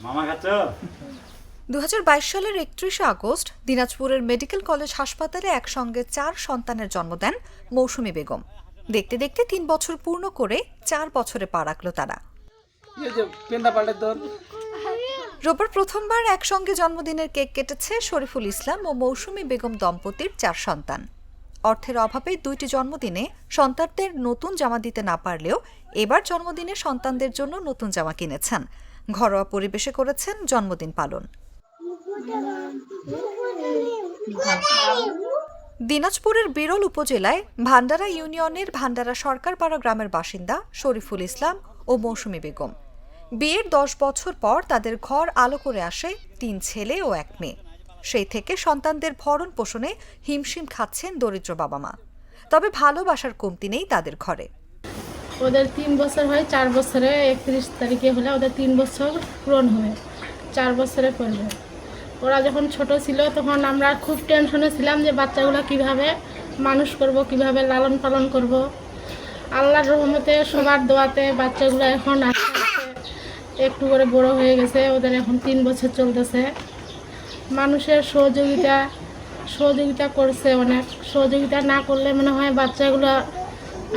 মামা খাচ্ছ? 2022 সালের 31 আগস্ট দিনাজপুরের মেডিকেল কলেজ হাসপাতালে একসঙ্গে 4 সন্তানের জন্ম দেন মৌসুমী বেগম। দেখতে দেখতে 3 বছর পূর্ণ করে 4 বছরে পা রাখল তারা। রোববার প্রথমবার একসঙ্গে জন্মদিনের কেক কেটেছে শরীফুল ইসলাম ও মৌসুমী বেগম দম্পতির 4 সন্তান। অর্থের অভাবে 2টি জন্মদিনে সন্তানদের নতুন জামা দিতে না পারলেও এবার জন্মদিনে সন্তানদের জন্য নতুন জামা কিনেছেন। ঘরোয়া পরিবেশে করেছেন জন্মদিন পালন। দিনাজপুরের বিরল উপজেলায় ভান্ডারা ইউনিয়নের ভান্ডারা সরকারপাড়া গ্রামের বাসিন্দা শরীফুল ইসলাম ও মৌসুমী বেগম। বিয়ের 10 বছর পর তাদের ঘর আলো করে আসে 3 ছেলে ও 1 মেয়ে। সেই থেকে সন্তানদের ভরণ পোষণে হিমশিম খাচ্ছেন দরিদ্র বাবা মা। তবে ভালোবাসার কমতি নেই তাদের ঘরে। ওদের 3 বছর হয়, 4 বছরে 31 তারিখে হলে ওদের 3 বছর পূরণ হবে, 4 বছরে পড়বে। ওরা যখন ছোট ছিল তখন আমরা খুব টেনশনে ছিলাম যে বাচ্চাগুলো কিভাবে মানুষ করব, কিভাবে লালন পালন করব। আল্লাহর রহমতে সবার দোয়াতে বাচ্চাগুলো এখন আস্তে আস্তে একটু করে বড় হয়ে গেছে। ওদের এখন 3 বছর চলতেছে। মানুষের সহযোগিতা করছে, অনেক সহযোগিতা না করলে মনে হয় বাচ্চাগুলো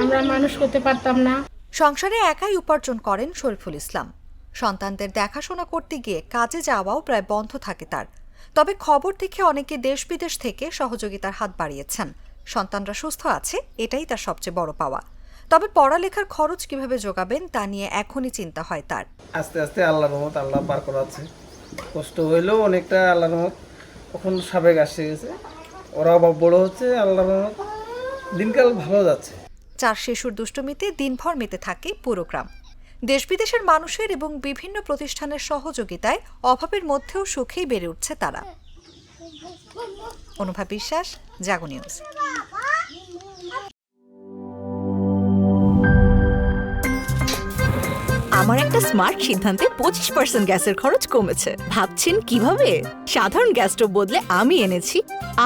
আমরা মানুষ করতে পারতাম না। সংসারে একাই উপার্জন করেন শরীফুল ইসলাম। সন্তানদের দেখাশোনা করতে গিয়ে কাজে যাওয়াও প্রায় বন্ধ থাকে তার। তবে খবর দেখে অনেকে দেশ বিদেশ থেকে সহযোগিতার হাত বাড়িয়েছেন। সন্তানরা সুস্থ আছে, এটাই তার সবচেয়ে বড় পাওয়া। তবে পড়ালেখার খরচ কিভাবে যোগাবেন তা নিয়ে এখনই চিন্তা হয় তার। আস্তে আস্তে আল্লাহর রহমত, আল্লাহ পার করাচ্ছে। কষ্ট হইলেও অনেকটা আল্লাহর রহমত এখন সাবেক আসে গেছে। ওরা বড় হচ্ছে, আল্লাহর রহমত দিনকাল ভালো যাচ্ছে। 4 শিশুর দুষ্টুমিতে দিনভর মেতে থাকে পুরো গ্রাম। দেশ বিদেশের মানুষের এবং বিভিন্ন প্রতিষ্ঠানের সহযোগিতায় অভাবের মধ্যেও সুখেই বেড়ে উঠছে তারা। অনুভা বিশ্বাস, জাগো নিউজ। আমার একটা স্মার্ট সিদ্ধান্তে 25% গ্যাসের খরচ কমেছে। ভাবছেন কিভাবে? সাধারণ গ্যাস স্টোভ বদলে আমি এনেছি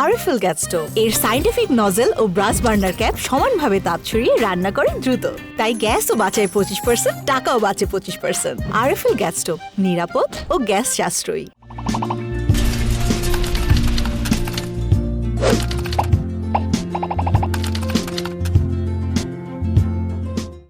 আরএফএল গ্যাস স্টোভ। এর সাইন্টিফিক নজল ও ব্রাস বার্নার ক্যাপ সমানভাবে তাপ ছড়িয়ে রান্না করে দ্রুত। তাই গ্যাসও বাঁচায় 25%, টাকাও বাঁচে 25%। আরএফএল গ্যাস স্টোভ নিরাপদ ও গ্যাস সাশ্রয়ী।